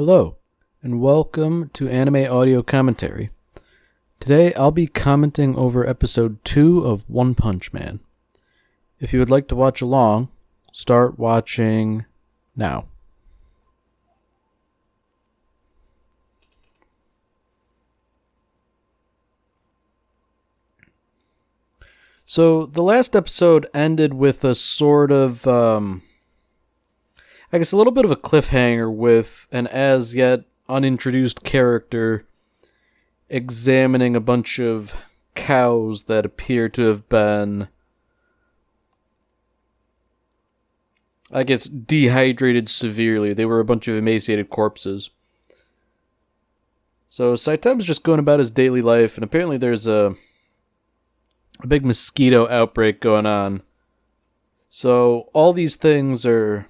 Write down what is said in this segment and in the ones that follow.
Hello, and welcome to Anime Audio Commentary. Today I'll be commenting over episode 2 of One Punch Man. If you would like to watch along, start watching now. So, the last episode ended with a sort of, I guess a little bit of a cliffhanger with an as yet unintroduced character examining a bunch of cows that appear to have been, I guess, dehydrated severely. They were a bunch of emaciated corpses. So Saitama's just going about his daily life, and apparently there's a big mosquito outbreak going on. So all these things are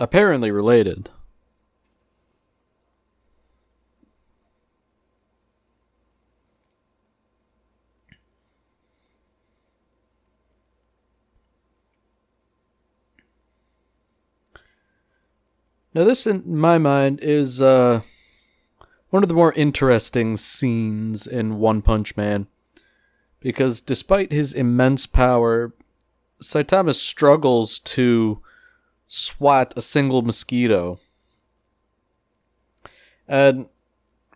apparently related. Now this, in my mind, is one of the more interesting scenes in One Punch Man. Because despite his immense power, Saitama struggles to swat a single mosquito. And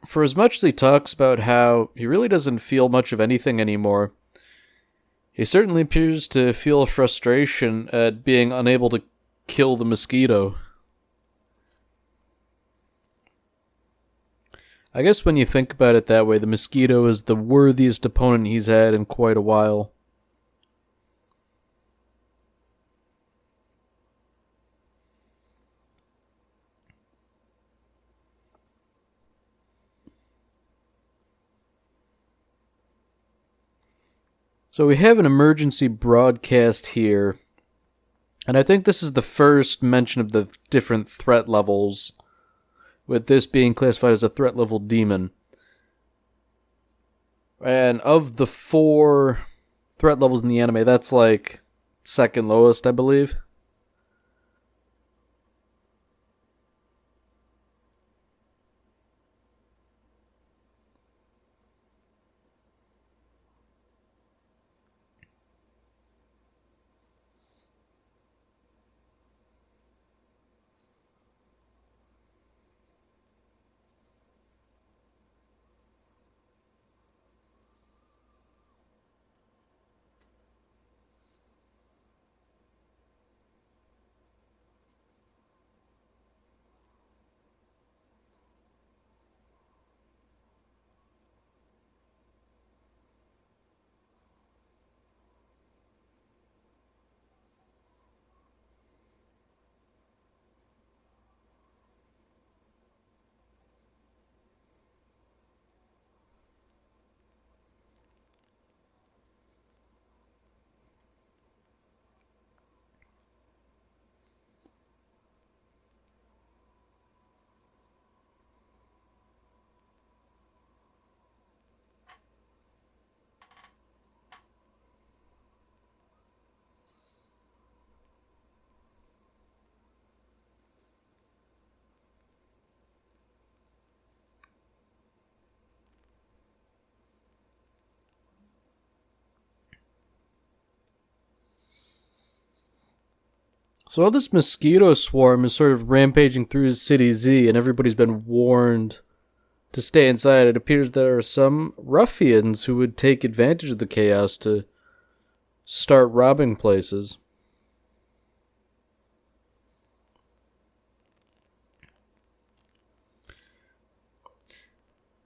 for as much as he talks about how he really doesn't feel much of anything anymore, he certainly appears to feel frustration at being unable to kill the mosquito. I guess when you think about it that way, the mosquito is the worthiest opponent he's had in quite a while. So we have an emergency broadcast here, and I think this is the first mention of the different threat levels, with this being classified as a threat level demon. And of the 4 threat levels in the anime, that's like second lowest, I believe. So all this mosquito swarm is sort of rampaging through City Z, and everybody's been warned to stay inside. It appears there are some ruffians who would take advantage of the chaos to start robbing places.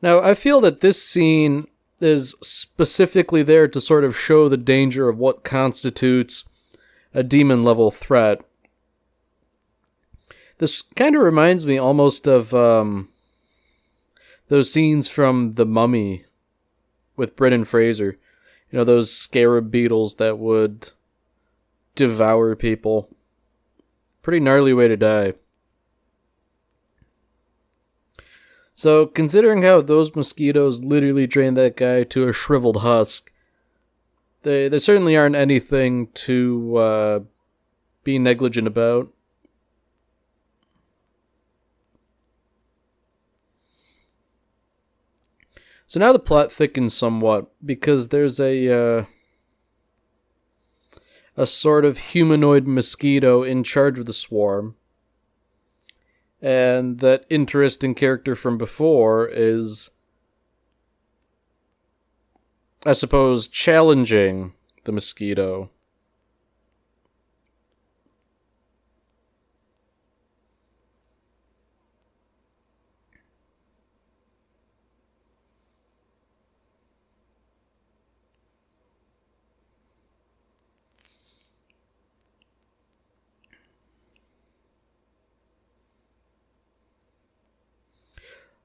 Now, I feel that this scene is specifically there to sort of show the danger of what constitutes a demon-level threat. This kind of reminds me almost of those scenes from The Mummy with Brendan Fraser. You know, those scarab beetles that would devour people. Pretty gnarly way to die. So, considering how those mosquitoes literally drained that guy to a shriveled husk, they certainly aren't anything to be negligent about. So now the plot thickens somewhat because there's a sort of humanoid mosquito in charge of the swarm. And that interesting character from before is, I suppose, challenging the mosquito.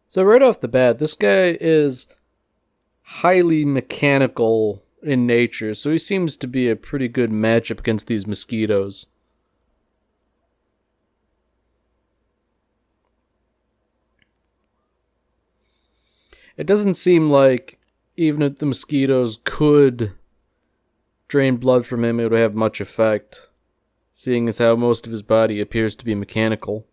So right off the bat, this guy is highly mechanical in nature, so he seems to be a pretty good matchup against these mosquitoes. It doesn't seem like even if the mosquitoes could drain blood from him, it would have much effect, seeing as how most of his body appears to be mechanical.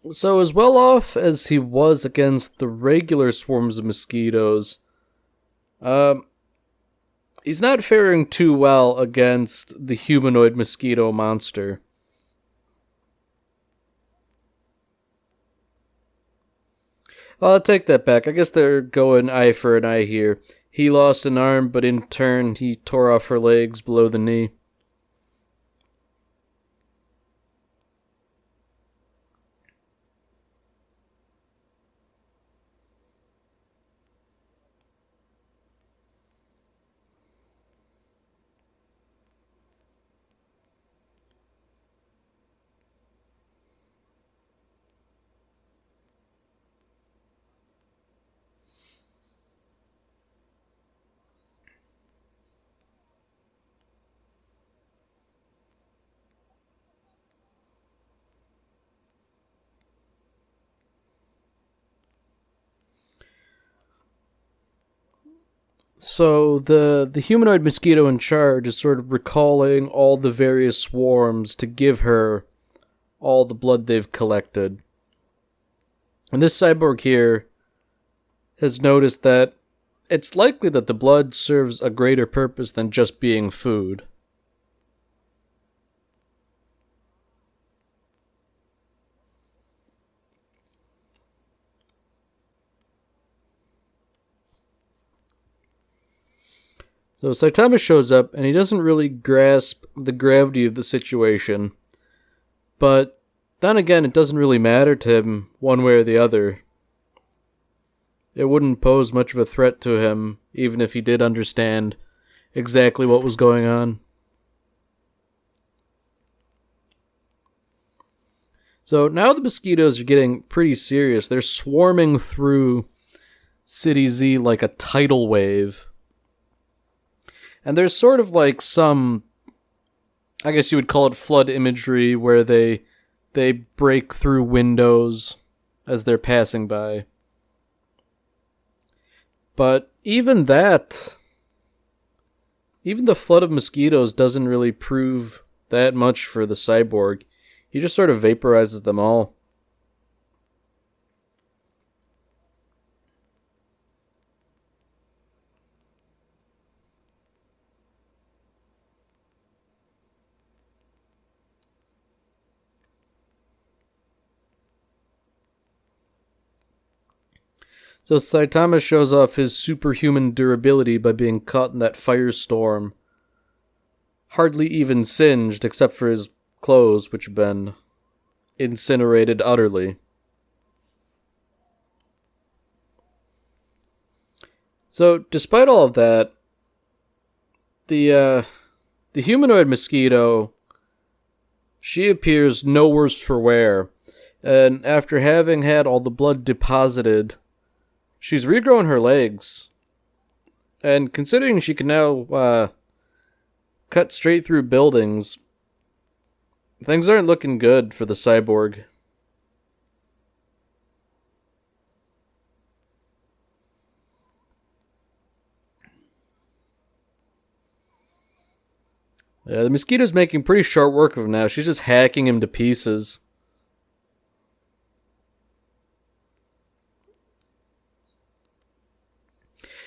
So as well off as he was against the regular swarms of mosquitoes, he's not faring too well against the humanoid mosquito monster. Well, I'll take that back. I guess they're going eye for an eye here. He lost an arm, but in turn, he tore off her legs below the knee. So the humanoid mosquito in charge is sort of recalling all the various swarms to give her all the blood they've collected. And this cyborg here has noticed that it's likely that the blood serves a greater purpose than just being food. So Saitama shows up, and he doesn't really grasp the gravity of the situation. But then again, it doesn't really matter to him one way or the other. It wouldn't pose much of a threat to him, even if he did understand exactly what was going on. So now the mosquitoes are getting pretty serious. They're swarming through City Z like a tidal wave. And there's sort of like some, I guess you would call it flood imagery, where they break through windows as they're passing by. But even that, even the flood of mosquitoes doesn't really prove that much for the cyborg. He just sort of vaporizes them all. So Saitama shows off his superhuman durability by being caught in that firestorm. Hardly even singed, except for his clothes, which have been incinerated utterly. So, despite all of that, the humanoid mosquito She appears no worse for wear, and after having had all the blood deposited, she's regrown her legs. And considering she can now cut straight through buildings, things aren't looking good for the cyborg. Yeah, the mosquito's making pretty short work of him now. She's just hacking him to pieces.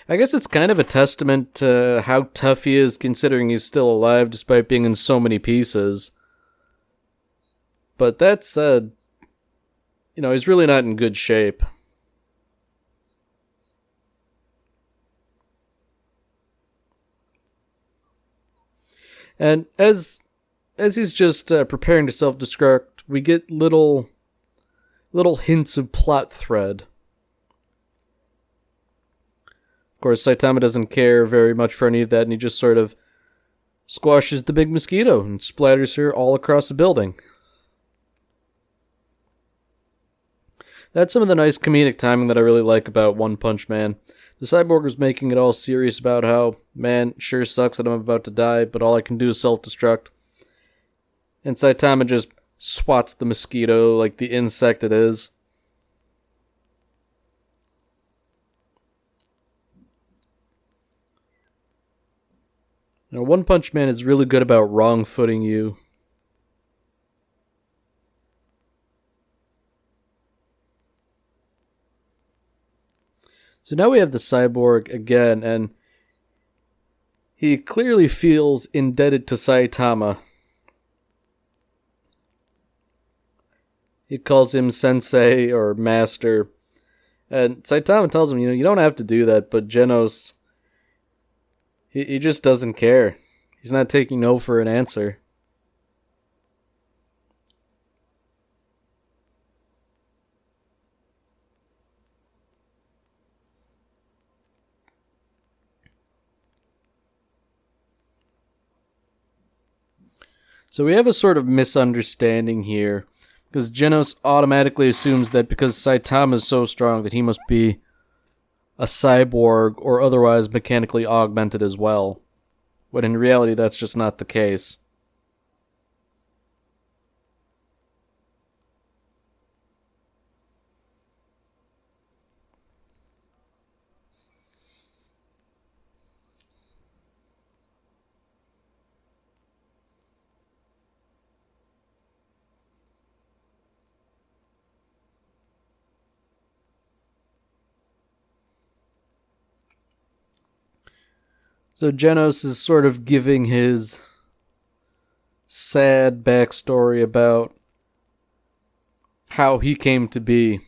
I guess it's kind of a testament to how tough he is considering he's still alive despite being in so many pieces. But that said, he's really not in good shape. And as he's just preparing to self-destruct, we get little hints of plot thread. Of course, Saitama doesn't care very much for any of that, and he just sort of squashes the big mosquito and splatters her all across the building. That's some of the nice comedic timing that I really like about One Punch Man. The cyborg was making it all serious about how, man, sure sucks that I'm about to die, but all I can do is self-destruct. And Saitama just swats the mosquito like the insect it is. One Punch Man is really good about wrong-footing you. So now we have the cyborg again, and he clearly feels indebted to Saitama. He calls him sensei or master. And Saitama tells him, you don't have to do that, but Genos, he just doesn't care. He's not taking no for an answer. So we have a sort of misunderstanding here, because Genos automatically assumes that because Saitama is so strong that he must be a cyborg or otherwise mechanically augmented as well, when in reality that's just not the case. So Genos is sort of giving his sad backstory about how he came to be.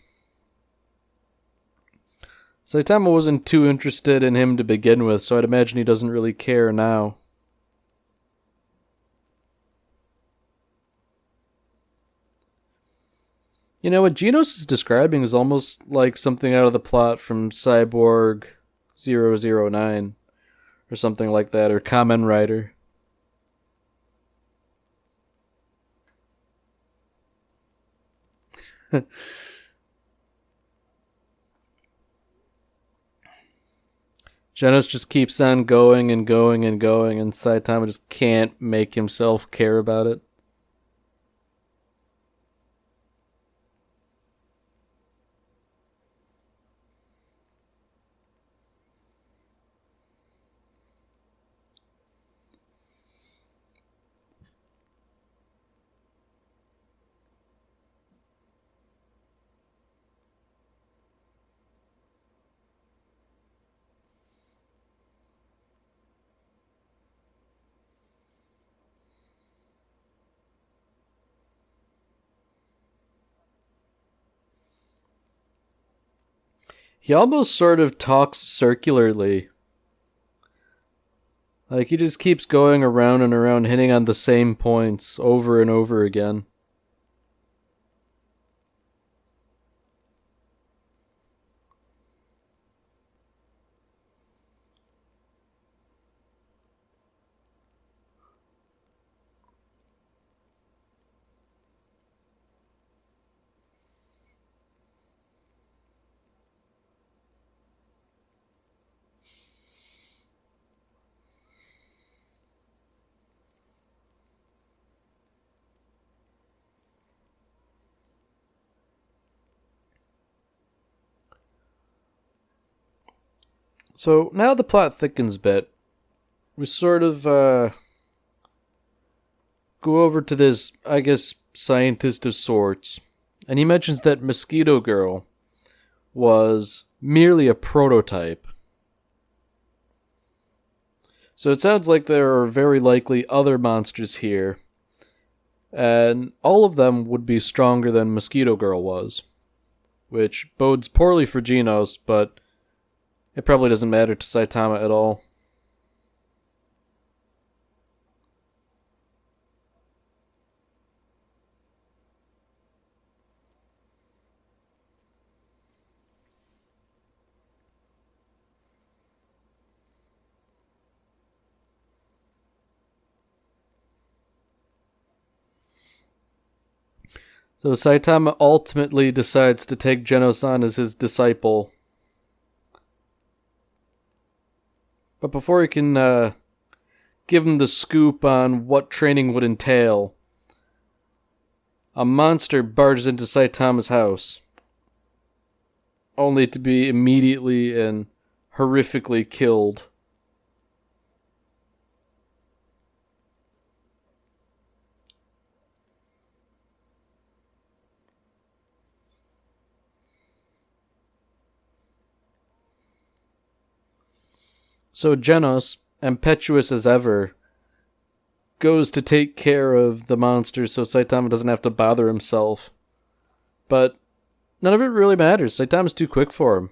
Saitama wasn't too interested in him to begin with, so I'd imagine he doesn't really care now. What Genos is describing is almost like something out of the plot from Cyborg 009 or something like that, or Kamen Rider. Genos just keeps on going and going and going, and Saitama just can't make himself care about it. He almost sort of talks circularly. Like, he just keeps going around and around, hitting on the same points over and over again. So now the plot thickens a bit. We sort of go over to this, I guess, scientist of sorts, and he mentions that Mosquito Girl was merely a prototype. So it sounds like there are very likely other monsters here, and all of them would be stronger than Mosquito Girl was, which bodes poorly for Genos, but it probably doesn't matter to Saitama at all. So Saitama ultimately decides to take Genos on as his disciple. But before he can give him the scoop on what training would entail, a monster barges into Saitama's house, only to be immediately and horrifically killed. So Genos, impetuous as ever, goes to take care of the monster so Saitama doesn't have to bother himself. But none of it really matters. Saitama's too quick for him.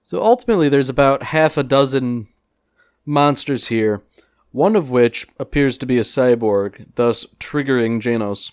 So ultimately, there's about half a dozen monsters here, one of which appears to be a cyborg, thus triggering Genos.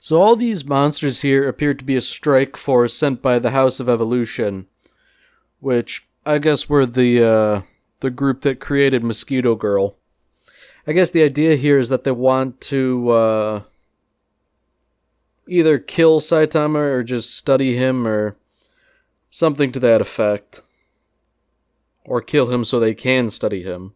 So all these monsters here appear to be a strike force sent by the House of Evolution, which I guess were the group that created Mosquito Girl. I guess the idea here is that they want to either kill Saitama or just study him or something to that effect. Or kill him so they can study him.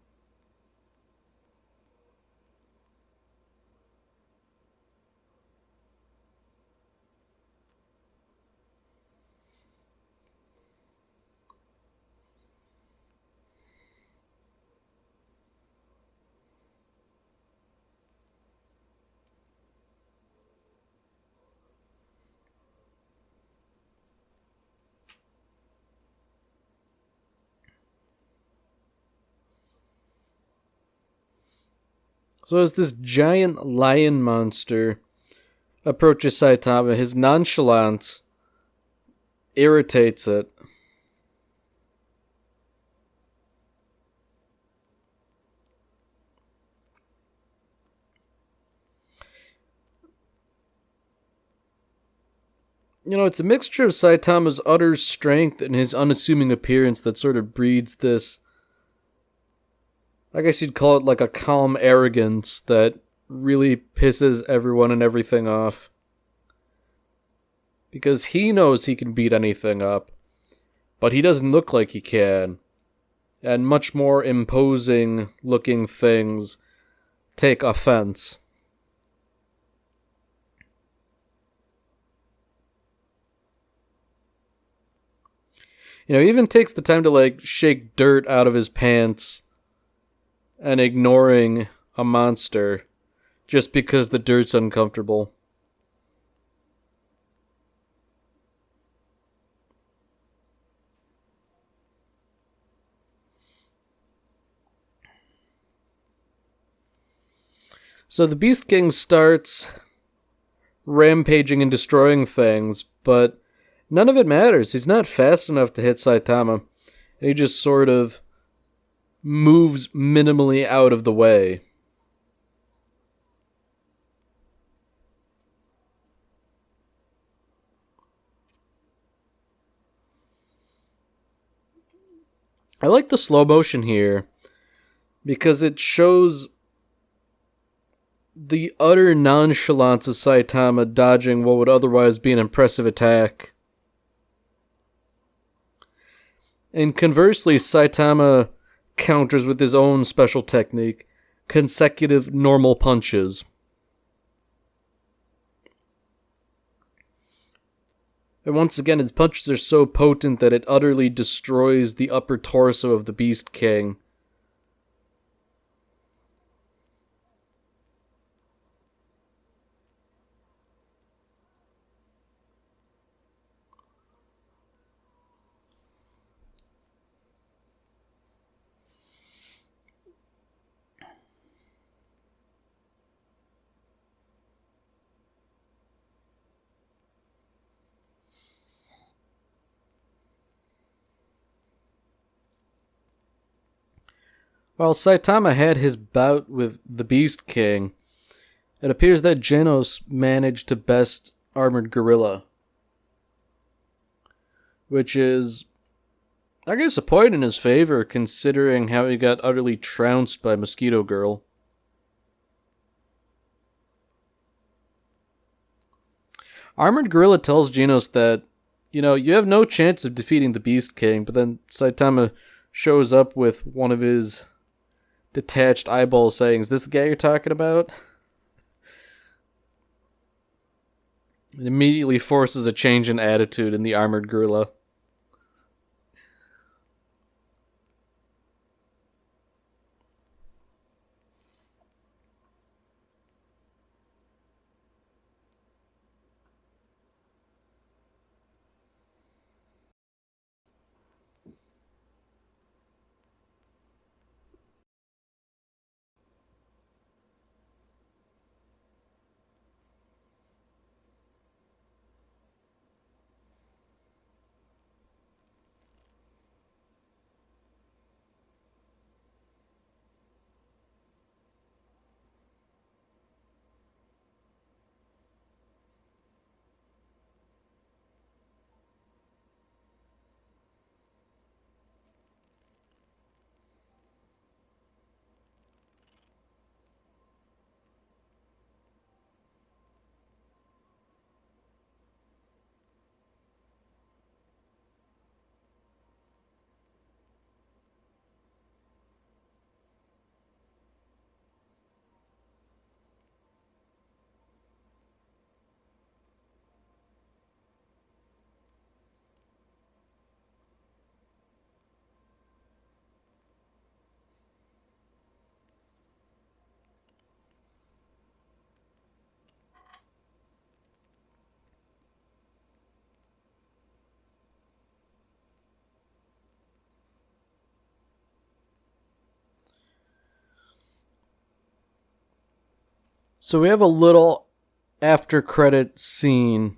So as this giant lion monster approaches Saitama, his nonchalance irritates it. You know, it's a mixture of Saitama's utter strength and his unassuming appearance that sort of breeds this, I guess you'd call it like a calm arrogance that really pisses everyone and everything off. Because he knows he can beat anything up, but he doesn't look like he can. And much more imposing looking things take offense. You know, he even takes the time to shake dirt out of his pants and ignoring a monster just because the dirt's uncomfortable. So the Beast King starts rampaging and destroying things, but none of it matters. He's not fast enough to hit Saitama. He just sort of moves minimally out of the way. I like the slow motion here because it shows the utter nonchalance of Saitama dodging what would otherwise be an impressive attack. And conversely, Saitama counters with his own special technique, consecutive normal punches. And once again, his punches are so potent that it utterly destroys the upper torso of the Beast King. While Saitama had his bout with the Beast King, it appears that Genos managed to best Armored Gorilla. Which is, I guess, a point in his favor, considering how he got utterly trounced by Mosquito Girl. Armored Gorilla tells Genos that, you have no chance of defeating the Beast King, but then Saitama shows up with one of his detached eyeballs saying, "Is this the guy you're talking about?" It immediately forces a change in attitude in the Armored Gorilla. So we have a little after credit scene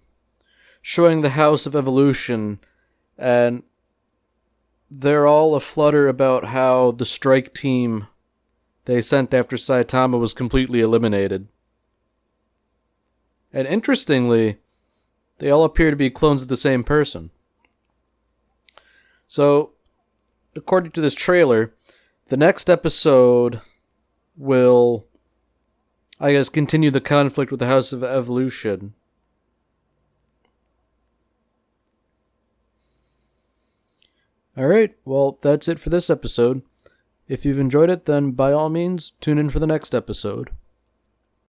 showing the House of Evolution, and they're all aflutter about how the strike team they sent after Saitama was completely eliminated. And interestingly, they all appear to be clones of the same person. So, according to this trailer, the next episode will, I guess, continue the conflict with the House of Evolution. Alright, well, that's it for this episode. If you've enjoyed it, then by all means, tune in for the next episode.